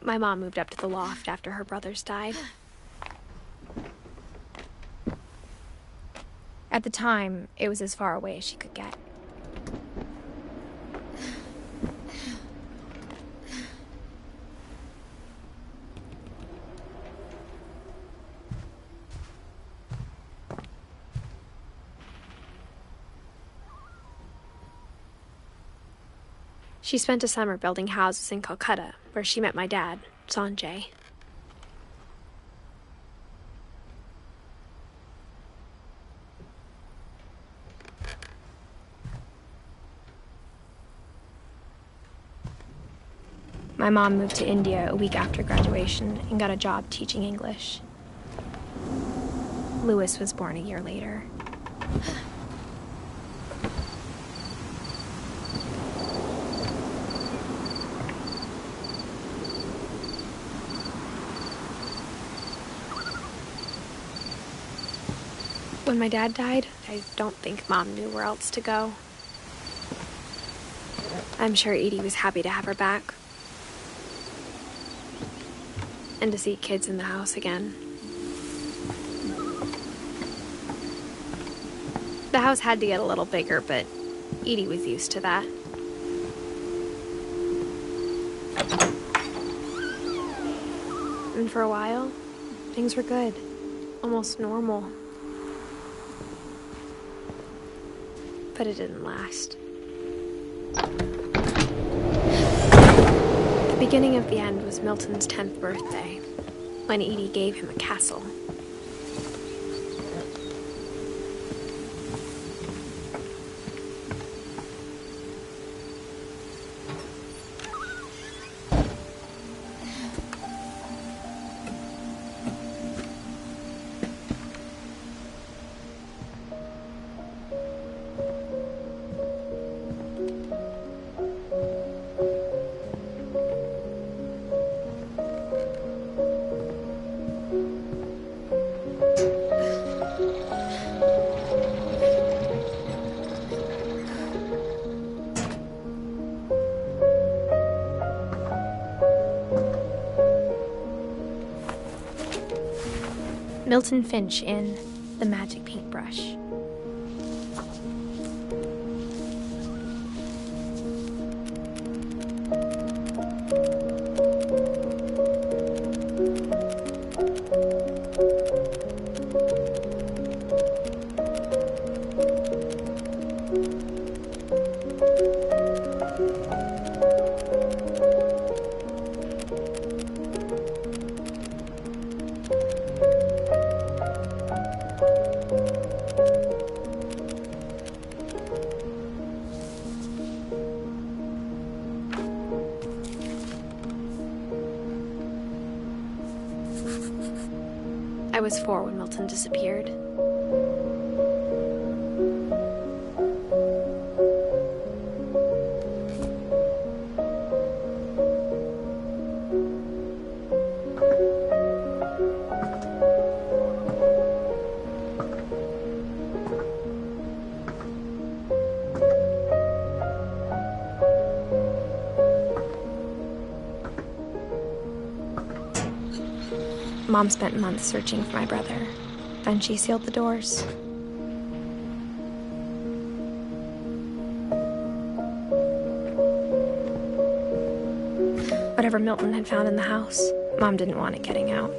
My mom moved up to the loft after her brothers died. At the time, it was as far away as she could get. She spent a summer building houses in Calcutta, where she met my dad, Sanjay. My mom moved to India a week after graduation and got a job teaching English. Louis was born a year later. When my dad died, I don't think Mom knew where else to go. I'm sure Edie was happy to have her back. And to see kids in the house again. The house had to get a little bigger, but Edie was used to that. And for a while, things were good. Almost normal. But it didn't last. The beginning of the end was Milton's 10th birthday, when Edie gave him a castle. Milton Finch in The Magic Paintbrush. I was 4 when Milton disappeared. Mom spent months searching for my brother. Then she sealed the doors. Whatever Milton had found in the house, Mom didn't want it getting out.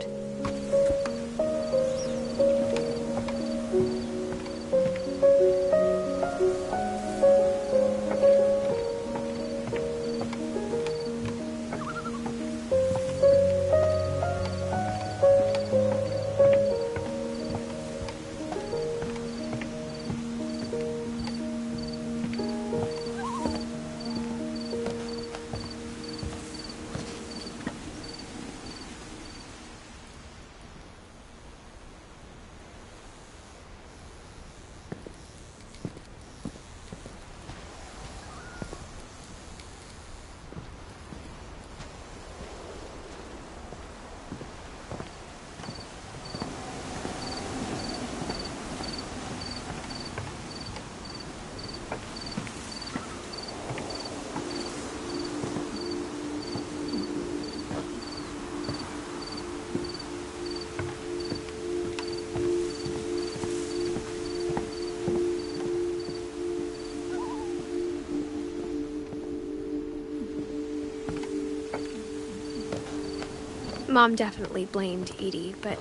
Mom definitely blamed Edie, but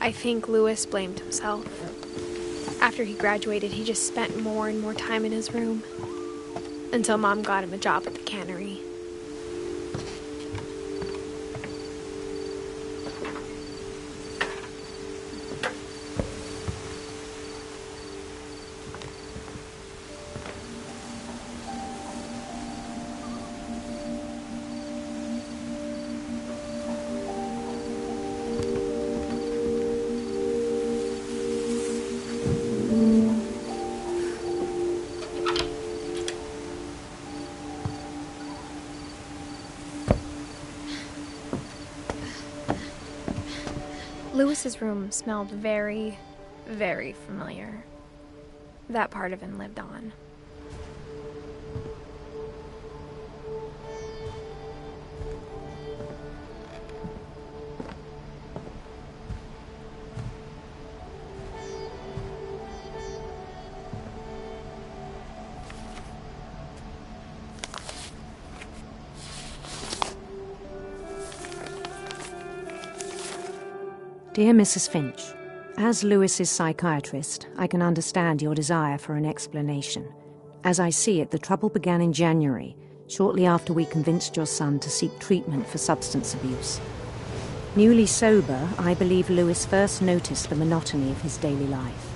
I think Louis blamed himself. After he graduated, he just spent more and more time in his room, until Mom got him a job at the cannery. Louis's room smelled very, very familiar. That part of him lived on. Dear Mrs. Finch, as Louis's psychiatrist, I can understand your desire for an explanation. As I see it, the trouble began in January, shortly after we convinced your son to seek treatment for substance abuse. Newly sober, I believe Louis first noticed the monotony of his daily life.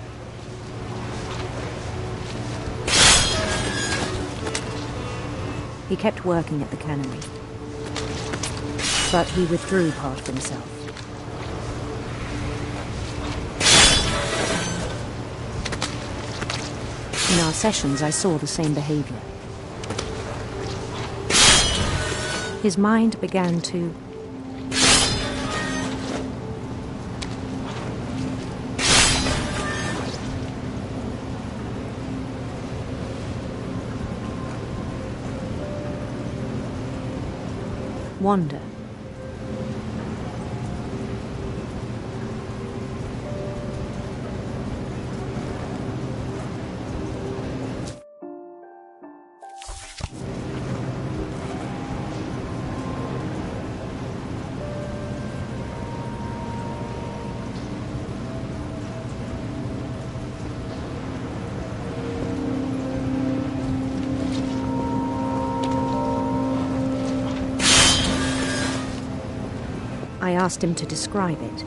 He kept working at the cannery, but he withdrew part of himself. In our sessions, I saw the same behavior. His mind began to wander. I asked him to describe it.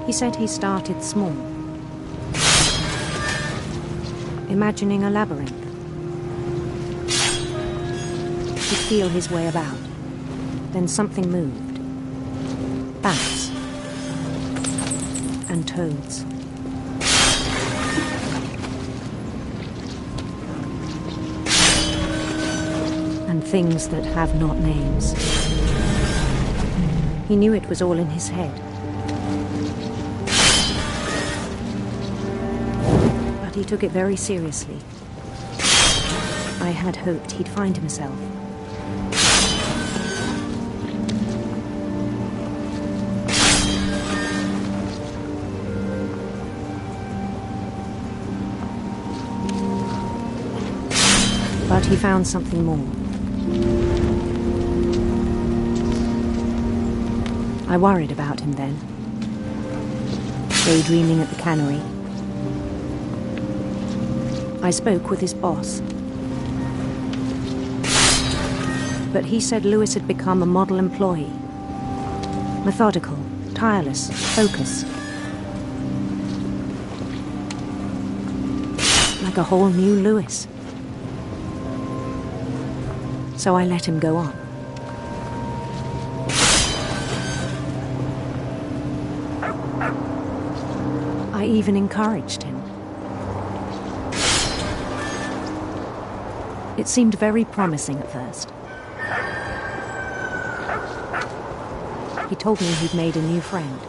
He said he started small, imagining a labyrinth. He'd feel his way about. Then something moved. Bats and toads. And things that have not names. He knew it was all in his head. But he took it very seriously. I had hoped he'd find himself. But he found something more. I worried about him then, daydreaming at the cannery. I spoke with his boss, but he said Louis had become a model employee. Methodical, tireless, focused. Like a whole new Louis. So I let him go on. I even encouraged him. It seemed very promising at first. He told me he'd made a new friend.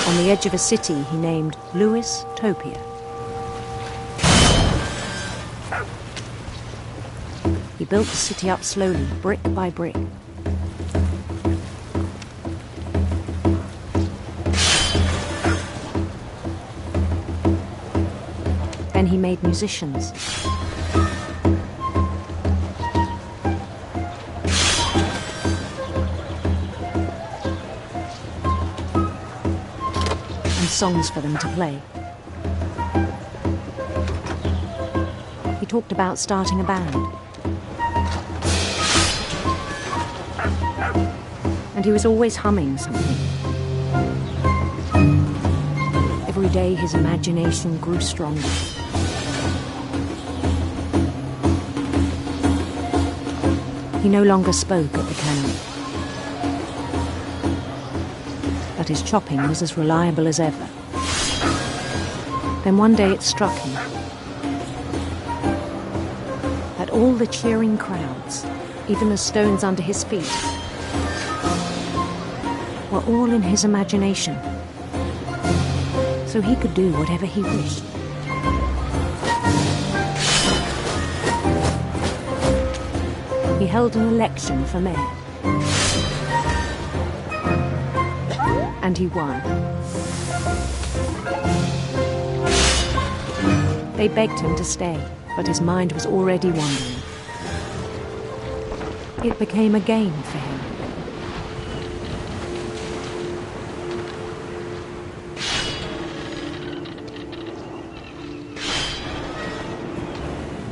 On the edge of a city he named Louis Topia. He built the city up slowly, brick by brick. he made musicians. And songs for them to play. He talked about starting a band. And he was always humming something. Every day his imagination grew stronger. He no longer spoke at the cannery. But his chopping was as reliable as ever. Then one day it struck him that all the cheering crowds, even the stones under his feet, were all in his imagination, so he could do whatever he wished. He held an election for mayor, and he won. They begged him to stay, but his mind was already wandering. It became a game for him.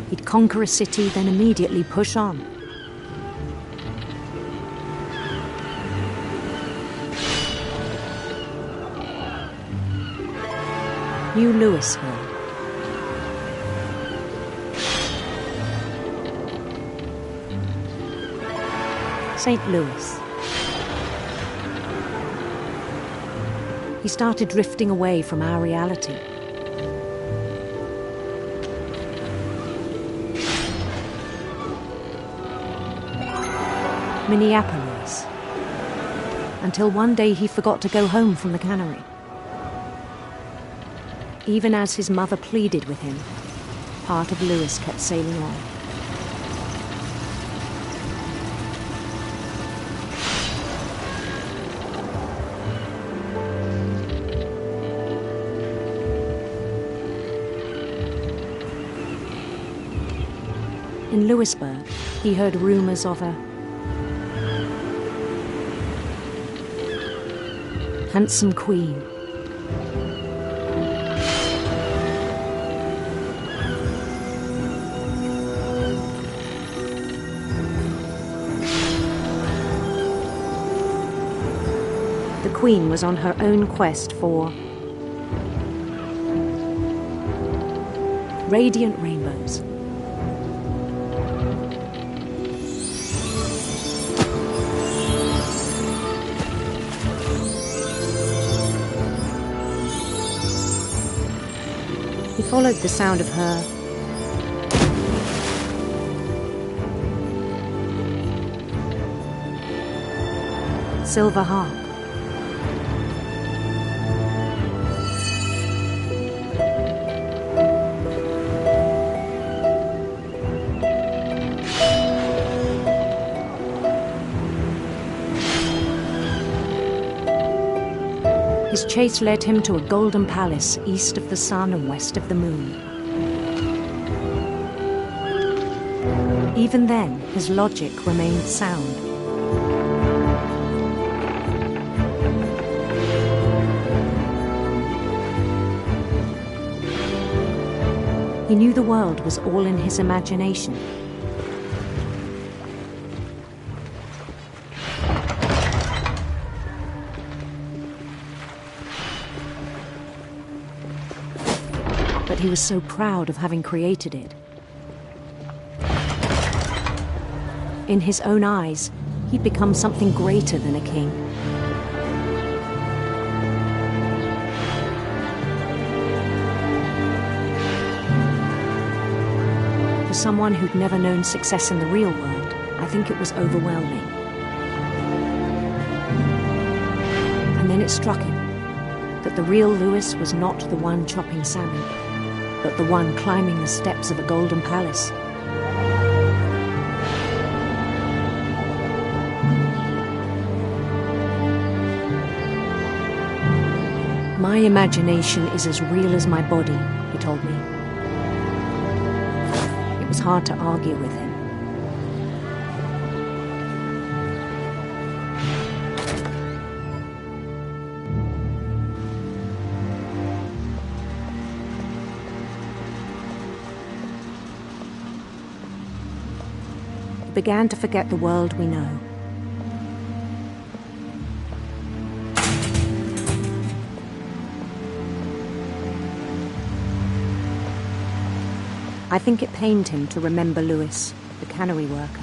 He'd conquer a city, then immediately push on. New Louisville. St. Louis. He started drifting away from our reality. Minneapolis, until one day he forgot to go home from the cannery. Even as his mother pleaded with him, part of Louis kept sailing on. In Louisburg, he heard rumors of a handsome queen. The queen was on her own quest for radiant rainbows. He followed the sound of her silver harp. His chase led him to a golden palace east of the sun and west of the moon. Even then, his logic remained sound. He knew the world was all in his imagination. But he was so proud of having created it. In his own eyes, he'd become something greater than a king. For someone who'd never known success in the real world, I think it was overwhelming. And then it struck him that the real Louis was not the one chopping salmon, but the one climbing the steps of a golden palace. My imagination is as real as my body, he told me. hard to argue with him. He began to forget the world we know. I think it pained him to remember Lewis, the cannery worker.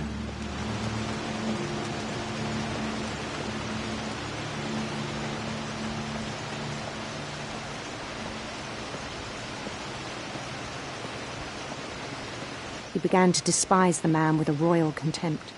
He began to despise the man with a royal contempt.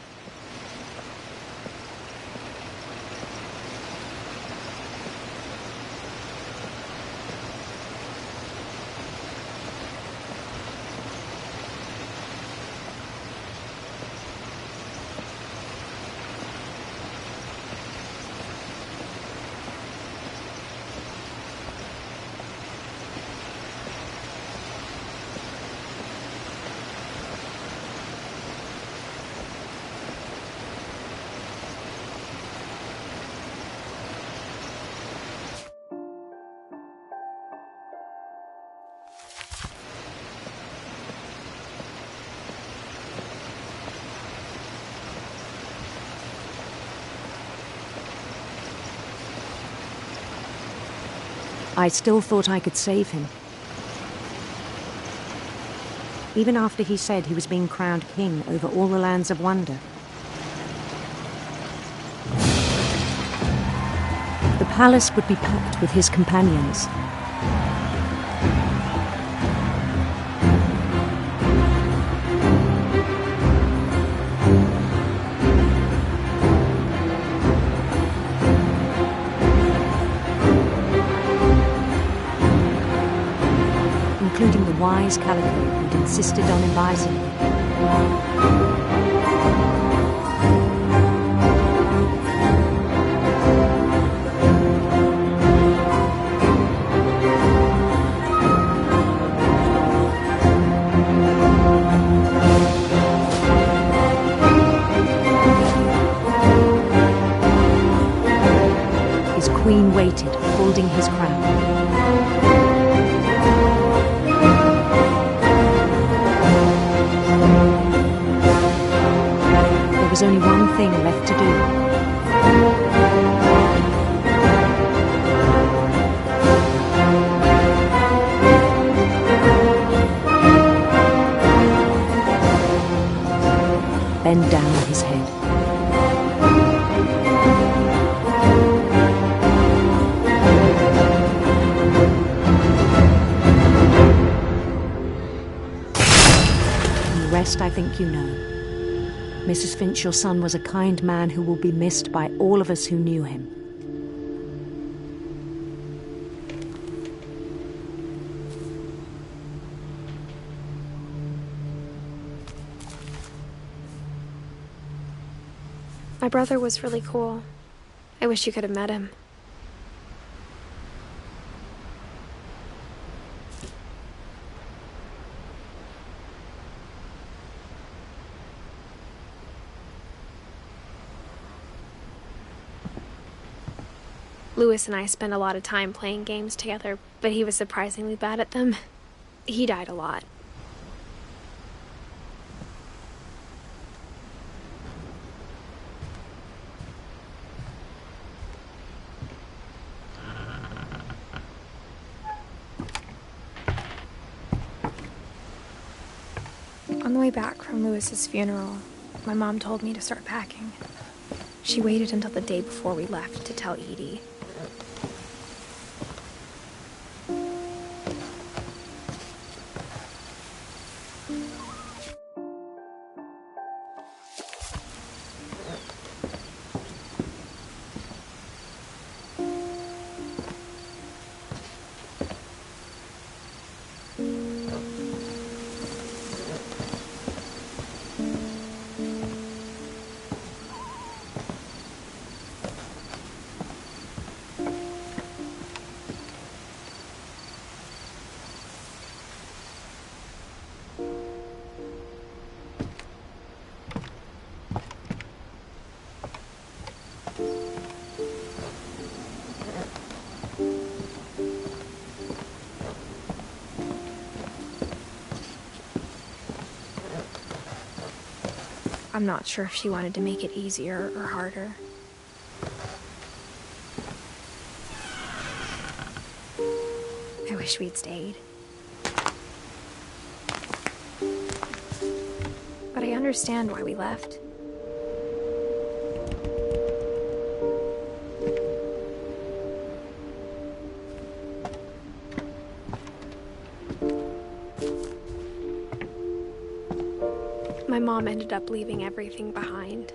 I still thought I could save him. Even after he said he was being crowned king over all the lands of wonder. The palace would be packed with his companions. Including the wise Calico who'd insisted on inviting me. His queen waited, holding his crown. There was only one thing left to do. Bend down on his head. And the rest I think you know. Mrs. Finch, your son was a kind man who will be missed by all of us who knew him. My brother was really cool. I wish you could have met him. Lewis and I spent a lot of time playing games together, but he was surprisingly bad at them. He died a lot. On the way back from Lewis's funeral, my mom told me to start packing. She waited until the day before we left to tell Edie. I'm not sure if she wanted to make it easier or harder. I wish we'd stayed. But I understand why we left. My mom ended up leaving everything behind.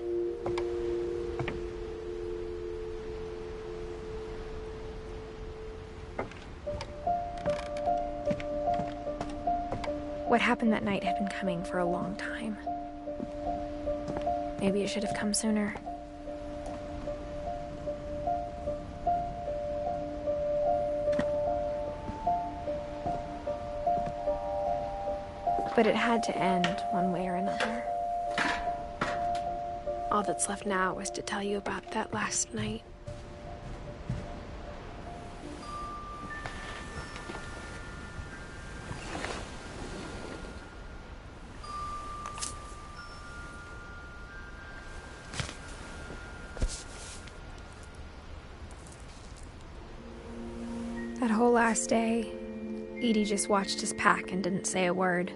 What happened that night had been coming for a long time. Maybe it should have come sooner. But it had to end one way or another. All that's left now is to tell you about that last night. That whole last day, Edie just watched us pack and didn't say a word.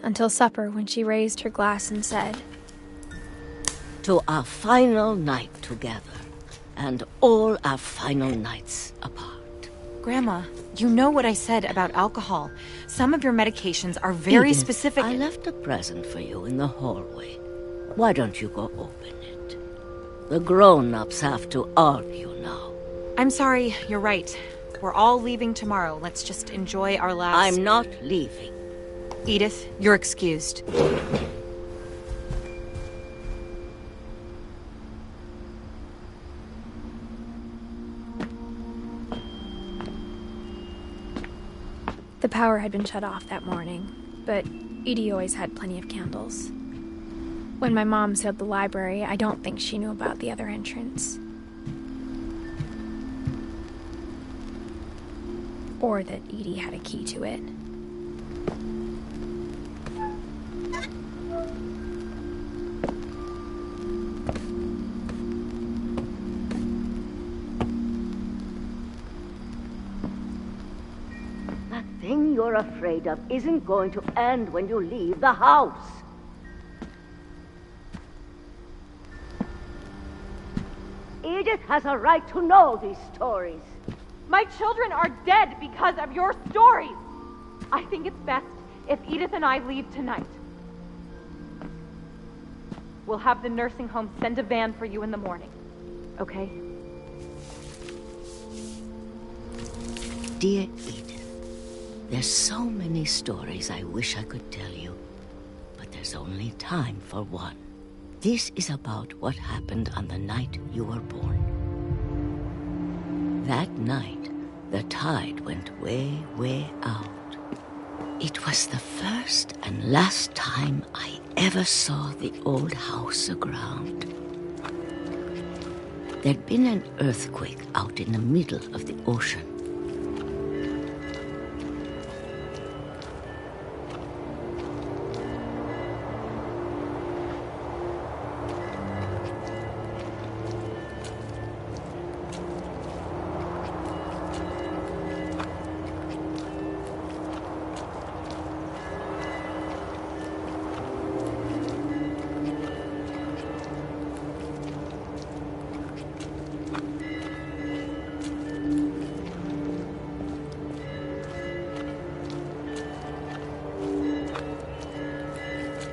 Until supper, when she raised her glass and said, "To our final night together, and all our final nights apart." Grandma, you know what I said about alcohol. Some of your medications are very Edith, specific. I left a present for you in the hallway. Why don't you go open it? The grown-ups have to argue now. I'm sorry, you're right. We're all leaving tomorrow. Let's just enjoy our last... I'm not leaving. Edith, you're excused. The power had been shut off that morning, but Edie always had plenty of candles. When my mom sealed the library, I don't think she knew about the other entrance. Or that Edie had a key to it. That thing you're afraid of isn't going to end when you leave the house. Edith has a right to know these stories. My children are dead because of your stories. I think it's best if Edith and I leave tonight. We'll have the nursing home send a van for you in the morning, okay? Dear Edith, there's so many stories I wish I could tell you, but there's only time for one. This is about what happened on the night you were born. That night, the tide went way, way out. It was the first and last time I ever saw the old house aground. There'd been an earthquake out in the middle of the ocean.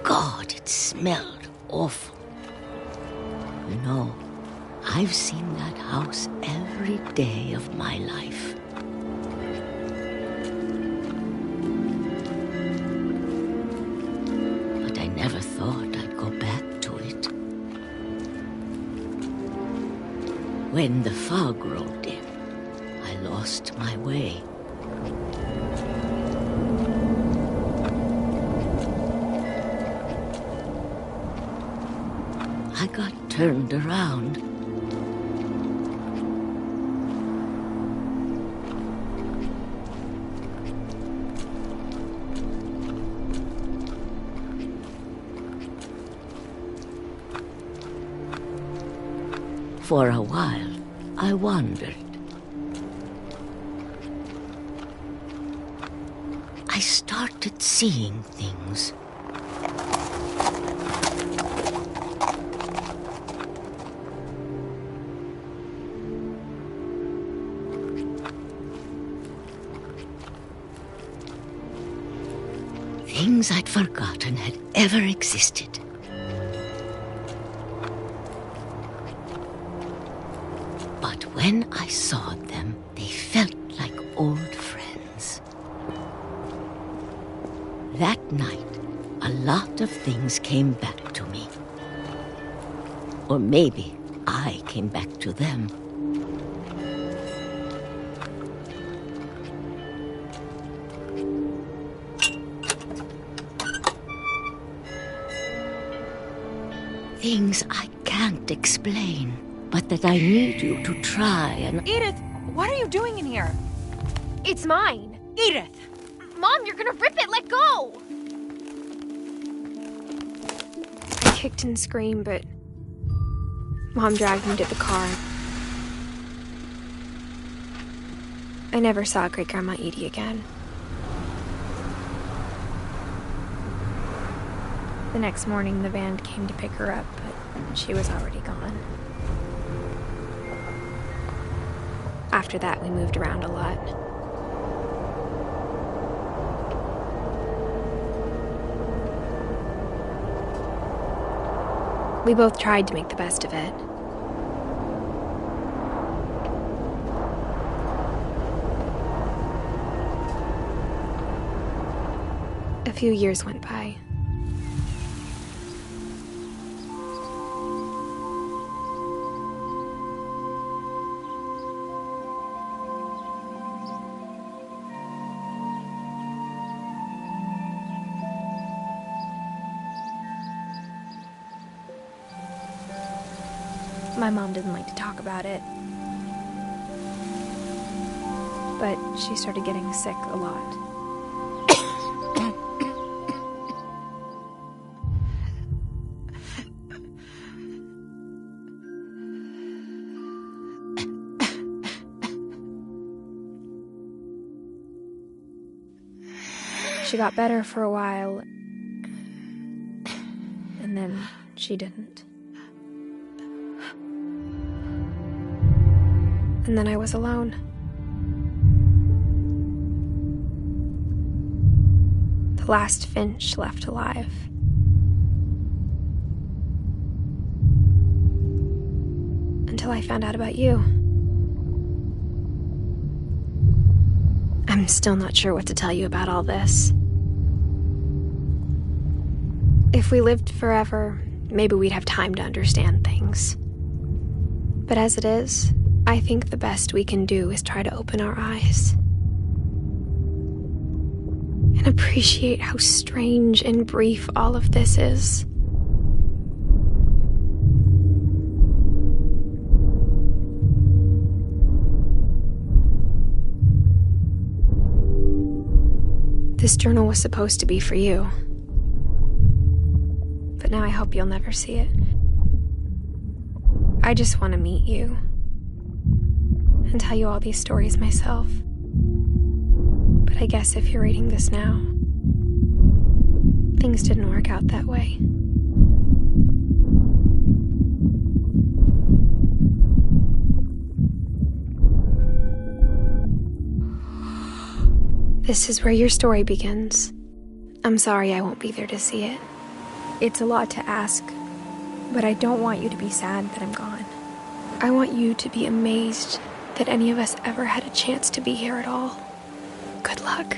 God, it smelled awful. You know, I've seen that house every day of my life. But I never thought I'd go back to it. When the fog rolled in, I lost my way. I got turned around. For a while, I wondered. I started seeing things. Things I'd forgotten had ever existed. But when I saw them, they felt like old friends. That night, a lot of things came back to me. Or maybe I came back to them. Things I can't explain, but that I need you to try and... Edith, what are you doing in here? It's mine. Edith! Mom, you're gonna rip it! Let go! I kicked and screamed, but Mom dragged me to the car. I never saw Great-Grandma Edie again. The next morning, the van came to pick her up, but she was already gone. After that, we moved around a lot. We both tried to make the best of it. A few years went by. My mom didn't like to talk about it, but she started getting sick a lot. She got better for a while, and then she didn't. And then I was alone. The last Finch left alive. Until I found out about you. I'm still not sure what to tell you about all this. If we lived forever, maybe we'd have time to understand things. But as it is, I think the best we can do is try to open our eyes and appreciate how strange and brief all of this is. This journal was supposed to be for you, but now I hope you'll never see it. I just want to meet you and tell you all these stories myself. But I guess if you're reading this now, things didn't work out that way. This is where your story begins. I'm sorry I won't be there to see it. It's a lot to ask, but I don't want you to be sad that I'm gone. I want you to be amazed that any of us ever had a chance to be here at all. Good luck.